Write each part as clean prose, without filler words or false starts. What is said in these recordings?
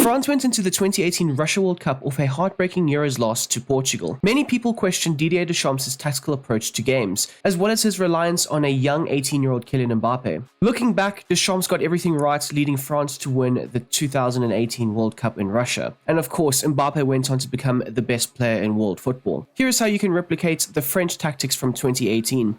France went into the 2018 Russia World Cup off a heartbreaking Euros loss to Portugal. Many people questioned Didier Deschamps' tactical approach to games, as well as his reliance on a young 18-year-old Kylian Mbappe. Looking back, Deschamps got everything right, leading France to win the 2018 World Cup in Russia. And of course, Mbappe went on to become the best player in world football. Here's how you can replicate the French tactics from 2018.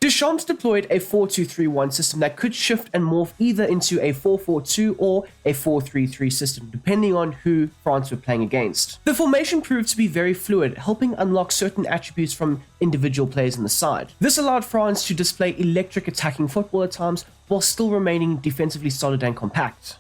Deschamps deployed a 4-2-3-1 system that could shift and morph either into a 4-4-2 or a 4-3-3 system, depending on who France were playing against. The formation proved to be very fluid, helping unlock certain attributes from individual players in the side. This allowed France to display electric attacking football at times, while still remaining defensively solid and compact.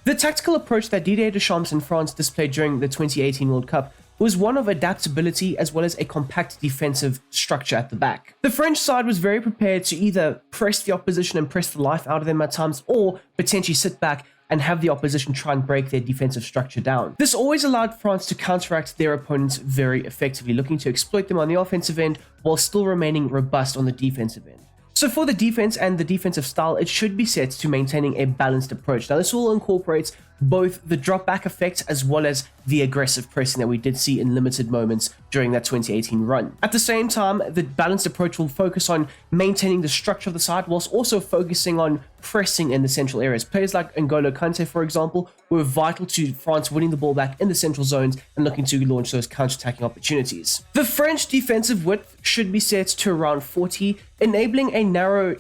The tactical approach that Didier Deschamps and France displayed during the 2018 World Cup was one of adaptability as well as a compact defensive structure at the back. The French side was very prepared to either press the opposition and press the life out of them at times, or potentially sit back and have the opposition try and break their defensive structure down. This always allowed France to counteract their opponents very effectively, looking to exploit them on the offensive end while still remaining robust on the defensive end. So for the defense and the defensive style, it should be set to maintaining a balanced approach. Now, this will incorporate both the drop back effect as well as the aggressive pressing that we did see in limited moments during that 2018 run. At the same time, the balanced approach will focus on maintaining the structure of the side whilst also focusing on pressing in the central areas. Players like N'Golo Kante, for example, were vital to France winning the ball back in the central zones and looking to launch those counter-attacking opportunities. The French defensive width should be set to around 40, enabling a narrow,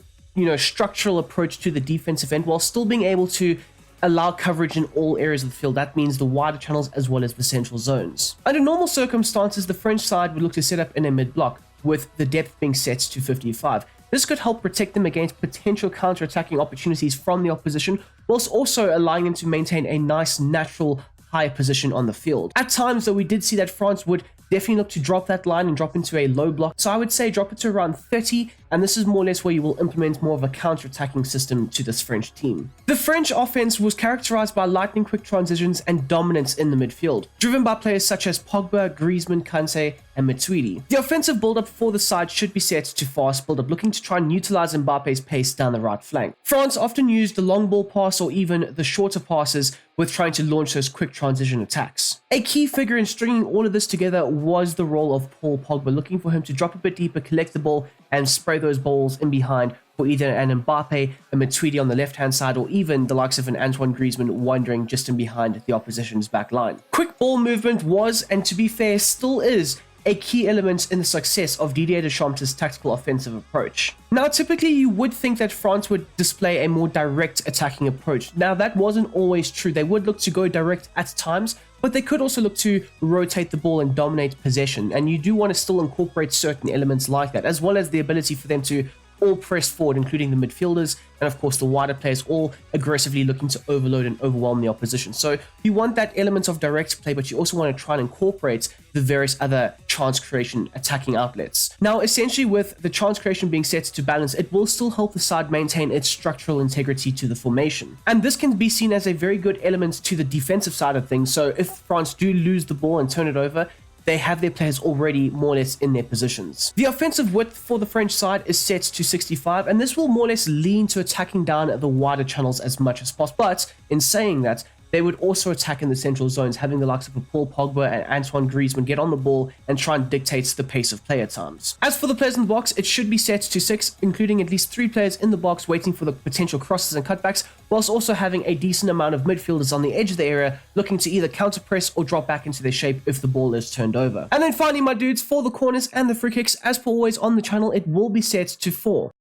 structural approach to the defensive end while still being able to allow coverage in all areas of the field. That means the wider channels as well as the central zones. Under normal circumstances, the French side would look to set up in a mid-block, with the depth being set to 55. This could help protect them against potential counter-attacking opportunities from the opposition, whilst also allowing them to maintain a nice, natural, high position on the field. At times, though, we did see that France would definitely look to drop that line and drop into a low block. So I would say drop it to around 30, and this is more or less where you will implement more of a counter-attacking system to this French team. The French offense was characterized by lightning quick transitions and dominance in the midfield, driven by players such as Pogba, Griezmann, Kante, and Matuidi. The offensive build-up for the side should be set to fast build-up, looking to try and utilize Mbappe's pace down the right flank. France often used the long ball pass or even the shorter passes with trying to launch those quick transition attacks. A key figure in stringing all of this together was the role of Paul Pogba, looking for him to drop a bit deeper, collect the ball, and spray those balls in behind for either an Mbappe, a Matuidi on the left-hand side, or even the likes of an Antoine Griezmann wandering just in behind the opposition's back line. Quick ball movement was, and to be fair, still is, a key element in the success of Didier Deschamps' tactical offensive approach. Now, typically you would think that France would display a more direct attacking approach. Now, that wasn't always true. They would look to go direct at times, but they could also look to rotate the ball and dominate possession. And you do want to still incorporate certain elements like that, as well as the ability for them to all press forward, including the midfielders and of course the wider players, all aggressively looking to overload and overwhelm the opposition. So you want that element of direct play, but you also want to try and incorporate the various other chance creation attacking outlets. Now, essentially with the chance creation being set to balance, it will still help the side maintain its structural integrity to the formation. And this can be seen as a very good element to the defensive side of things. So if France do lose the ball and turn it over, they have their players already more or less in their positions. The offensive width for the French side is set to 65, and this will more or less lean to attacking down the wider channels as much as possible. But in saying that, they would also attack in the central zones, having the likes of Paul Pogba and Antoine Griezmann get on the ball and try and dictate the pace of play at times. As for the players in the box, it should be set to 6, including at least 3 players in the box waiting for the potential crosses and cutbacks, whilst also having a decent amount of midfielders on the edge of the area looking to either counter press or drop back into their shape if the ball is turned over. And then finally, my dudes, for the corners and the free kicks, as per always on the channel, it will be set to 4.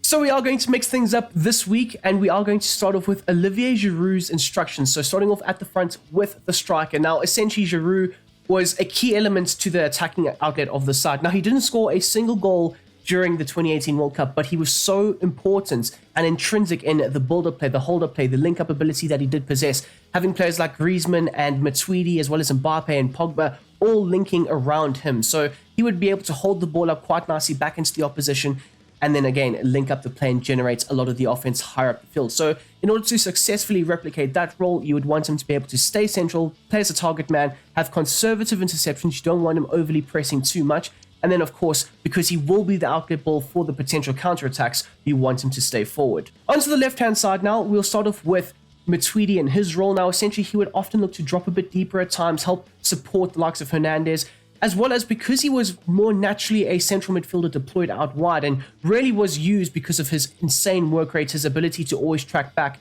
So we are going to mix things up this week, and we are going to start off with Olivier Giroud's instructions. So starting off at the front with the striker. Now, essentially, Giroud was a key element to the attacking outlet of the side. Now, he didn't score a single goal during the 2018 World Cup, but he was so important and intrinsic in the build-up play, the hold-up play, the link-up ability that he did possess, having players like Griezmann and Matuidi, as well as Mbappe and Pogba, all linking around him. So he would be able to hold the ball up quite nicely back into the opposition, and then again, link up the play and generate a lot of the offense higher up the field. So in order to successfully replicate that role, you would want him to be able to stay central, play as a target man, have conservative interceptions. You don't want him overly pressing too much, And then, of course, because he will be the outlet ball for the potential counterattacks, you want him to stay forward. Onto the left-hand side now, we'll start off with Matuidi and his role. Now, essentially, he would often look to drop a bit deeper at times, help support the likes of Hernandez, as well as because he was more naturally a central midfielder deployed out wide and really was used because of his insane work rate, his ability to always track back.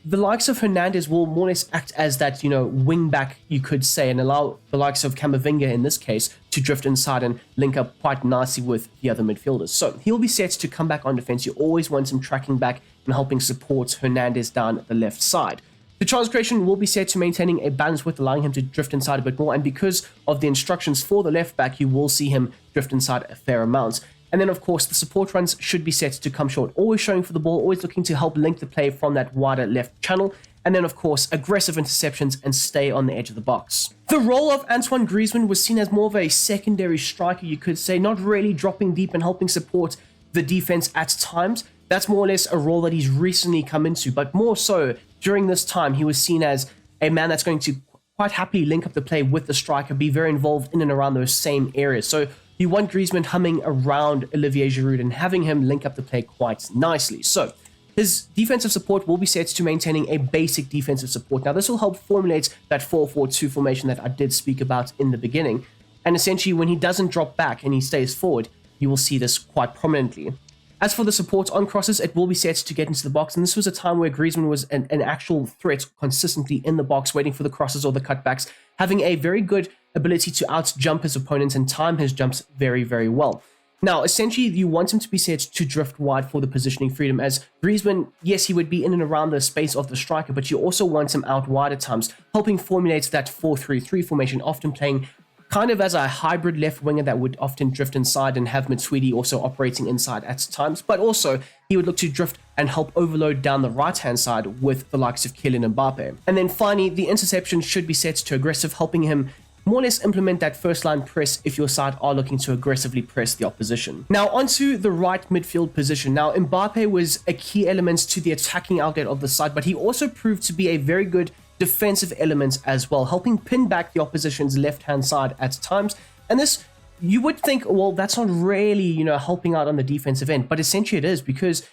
The likes of Hernandez will more or less act as that, wing back, you could say, and allow the likes of Camavinga in this case to drift inside and link up quite nicely with the other midfielders. So he'll be set to come back on defense. You always want him tracking back and helping support Hernandez down the left side. The chance creation will be set to maintaining a balance with allowing him to drift inside a bit more, and because of the instructions for the left back, you will see him drift inside a fair amount. And then, of course, the support runs should be set to come short, always showing for the ball, always looking to help link the play from that wider left channel. And then, of course, aggressive interceptions and stay on the edge of the box. The role of Antoine Griezmann was seen as more of a secondary striker, you could say, not really dropping deep and helping support the defense at times. That's more or less a role that he's recently come into, but more so during this time, he was seen as a man that's going to quite happily link up the play with the striker, be very involved in and around those same areas. So you want Griezmann humming around Olivier Giroud and having him link up the play quite nicely. So his defensive support will be set to maintaining a basic defensive support. Now, this will help formulate that 4-4-2 formation that I did speak about in the beginning. And essentially, when he doesn't drop back and he stays forward, you will see this quite prominently. As for the support on crosses, it will be set to get into the box, and this was a time where Griezmann was an actual threat consistently in the box, waiting for the crosses or the cutbacks, having a very good ability to out-jump his opponents and time his jumps very, very well. Now, essentially, you want him to be set to drift wide for the positioning freedom, as Griezmann, yes, he would be in and around the space of the striker, but you also want him out wide at times, helping formulate that 4-3-3 formation, often playing kind of as a hybrid left winger that would often drift inside and have Matuidi also operating inside at times, but also he would look to drift and help overload down the right-hand side with the likes of Kylian Mbappe. And then finally, the interception should be set to aggressive, helping him more or less implement that first-line press if your side are looking to aggressively press the opposition. Now, onto the right midfield position. Now, Mbappe was a key element to the attacking outlet of the side, but he also proved to be a very good defensive element as well, helping pin back the opposition's left-hand side at times. And this, you would think, well, that's not really, helping out on the defensive end, but essentially it is, because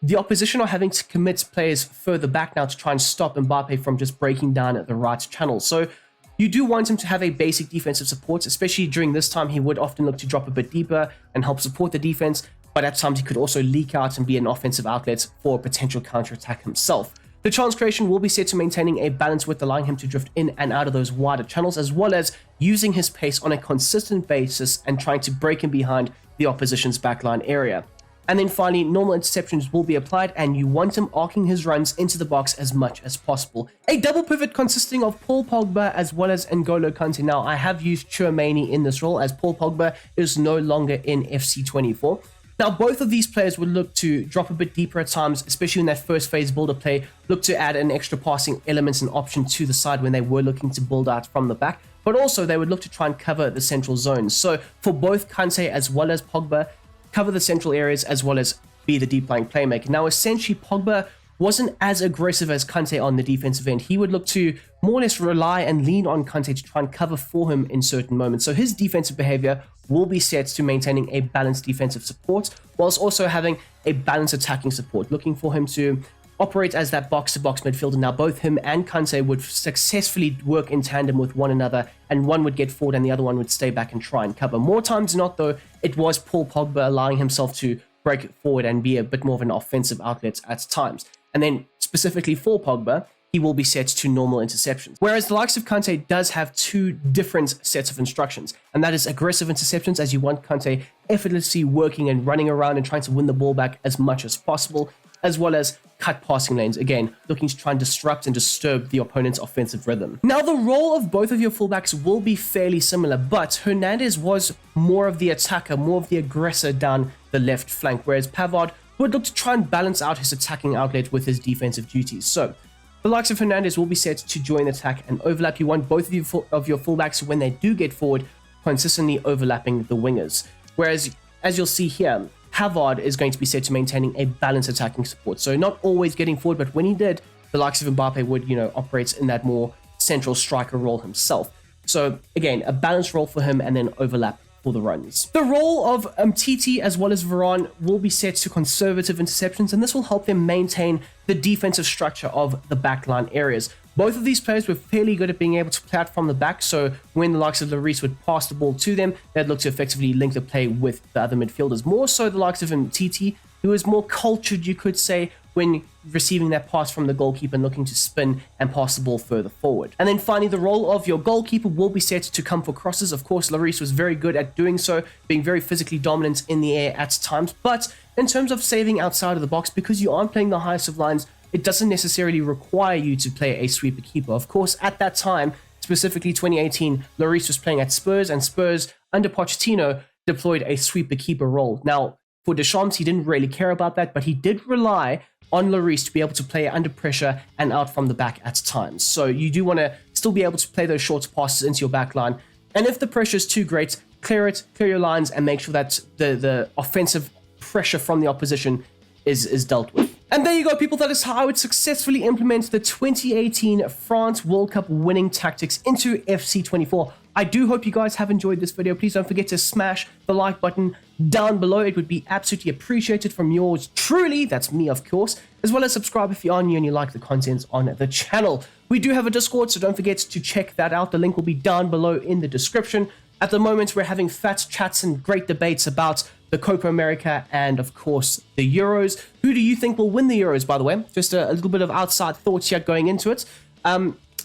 the opposition are having to commit players further back now to try and stop Mbappe from just breaking down at the right channel. So you do want him to have a basic defensive support, especially during this time. He would often look to drop a bit deeper and help support the defense, but at times he could also leak out and be an offensive outlet for a potential counterattack himself. The chance creation will be set to maintaining a balance with allowing him to drift in and out of those wider channels, as well as using his pace on a consistent basis and trying to break in behind the opposition's backline area. And then finally, normal interceptions will be applied, and you want him arcing his runs into the box as much as possible. A double pivot consisting of Paul Pogba as well as N'Golo Kante. Now, I have used Tchouaméni in this role, as Paul Pogba is no longer in FC24. Now, both of these players would look to drop a bit deeper at times, especially in that first phase builder play, look to add an extra passing element and option to the side when they were looking to build out from the back, but also they would look to try and cover the central zones. So for both Kante as well as Pogba, cover the central areas as well as be the deep lying playmaker. Now, essentially, Pogba wasn't as aggressive as Kante on the defensive end. He would look to more or less rely and lean on Kante to try and cover for him in certain moments. So his defensive behavior will be set to maintaining a balanced defensive support, whilst also having a balanced attacking support, looking for him to operate as that box-to-box midfielder. Now, both him and Kante would successfully work in tandem with one another, and one would get forward and the other one would stay back and try and cover. More times than not, though, it was Paul Pogba allowing himself to break forward and be a bit more of an offensive outlet at times. And then specifically for Pogba, he will be set to normal interceptions. Whereas the likes of Kante does have two different sets of instructions, and that is aggressive interceptions, as you want Kante effortlessly working and running around and trying to win the ball back as much as possible, as well as cut passing lanes, again, looking to try and disrupt and disturb the opponent's offensive rhythm. Now, the role of both of your fullbacks will be fairly similar, but Hernandez was more of the attacker, more of the aggressor down the left flank, whereas Pavard would look to try and balance out his attacking outlet with his defensive duties. So the likes of Hernandez will be set to join the attack and overlap. You want both of your fullbacks, when they do get forward, consistently overlapping the wingers. Whereas, as you'll see here, Pavard is going to be set to maintaining a balanced attacking support. So not always getting forward, but when he did, the likes of Mbappe would, operate in that more central striker role himself. So again, a balanced role for him and then overlap for the runs. The role of Titi as well as Varane will be set to conservative interceptions, and this will help them maintain the defensive structure of the backline areas. Both of these players were fairly good at being able to play out from the back, so when the likes of Lloris would pass the ball to them, they'd look to effectively link the play with the other midfielders. More so the likes of Titi, who is more cultured, you could say, when receiving that pass from the goalkeeper and looking to spin and pass the ball further forward. And then finally, the role of your goalkeeper will be set to come for crosses. Of course, Lloris was very good at doing so, being very physically dominant in the air at times. But in terms of saving outside of the box, because you aren't playing the highest of lines, it doesn't necessarily require you to play a sweeper keeper. Of course, at that time, specifically 2018, Lloris was playing at Spurs, and Spurs, under Pochettino, deployed a sweeper keeper role. Now, for Deschamps, he didn't really care about that, but he did rely on Lloris to be able to play under pressure and out from the back at times. So you do want to still be able to play those short passes into your back line. And if the pressure is too great, clear your lines and make sure that the offensive pressure from the opposition is dealt with. And there you go, people. That is how I would successfully implement the 2018 France World Cup winning tactics into FC24. I do hope you guys have enjoyed this video. Please don't forget to smash the like button down below. It would be absolutely appreciated from yours truly. That's me, of course. As well as subscribe if you are new and you like the content on the channel. We do have a Discord, so don't forget to check that out. The link will be down below in the description. At the moment, we're having fat chats and great debates about the Copa America and, of course, the Euros. Who do you think will win the Euros, by the way? Just a little bit of outside thoughts here going into it.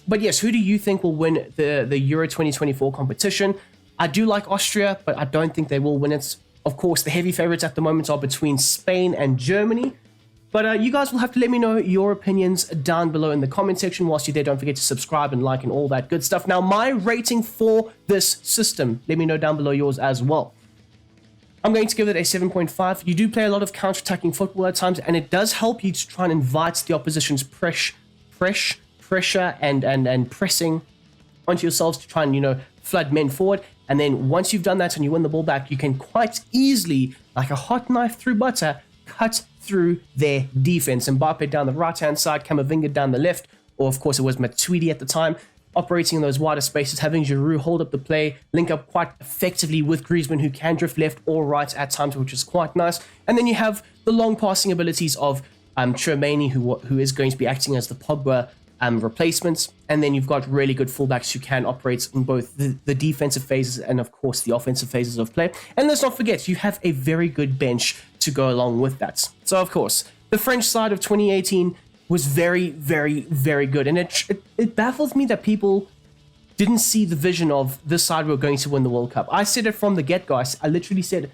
But yes, who do you think will win the Euro 2024 competition? I do like Austria, but I don't think they will win it. Of course, the heavy favorites at the moment are between Spain and Germany. But you guys will have to let me know your opinions down below in the comment section. Whilst you're there, don't forget to subscribe and like and all that good stuff. Now, my rating for this system, let me know down below yours as well. I'm going to give it a 7.5. You do play a lot of counter-attacking football at times, and it does help you to try and invite the opposition's pressure and pressing onto yourselves to try and, you know, flood men forward. And then once you've done that and you win the ball back, you can quite easily, like a hot knife through butter, cut through their defense. Mbappe down the right-hand side, Camavinga down the left, or of course it was Matuidi at the time, operating in those wider spaces, having Giroud hold up the play, link up quite effectively with Griezmann, who can drift left or right at times, which is quite nice. And then you have the long passing abilities of Tchouaméni, who is going to be acting as the Pogba replacements. And then you've got really good fullbacks who can operate in both the defensive phases and, of course, the offensive phases of play. And let's not forget, you have a very good bench to go along with that. So, of course, the French side of 2018 was very, very, very good. And it baffles me that people didn't see the vision of this side were going to win the World Cup. I said it from the get-go. I literally said,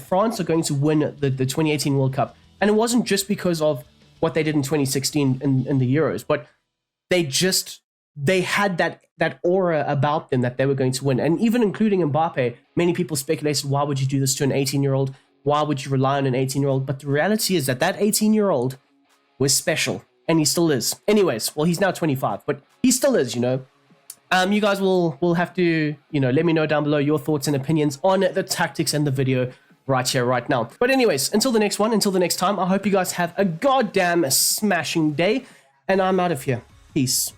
France are going to win the 2018 World Cup. And it wasn't just because of what they did in 2016 in the Euros, but they had that aura about them that they were going to win. And even including Mbappe, many people speculated, why would you do this to an 18-year-old? Why would you rely on an 18-year-old? But the reality is that 18-year-old was special. And he still is. Anyways, well, he's now 25, but he still is, you know. You guys will have to, you know, let me know down below your thoughts and opinions on the tactics and the video right here, right now. But anyways, until the next time, I hope you guys have a goddamn smashing day. And I'm out of here. Peace.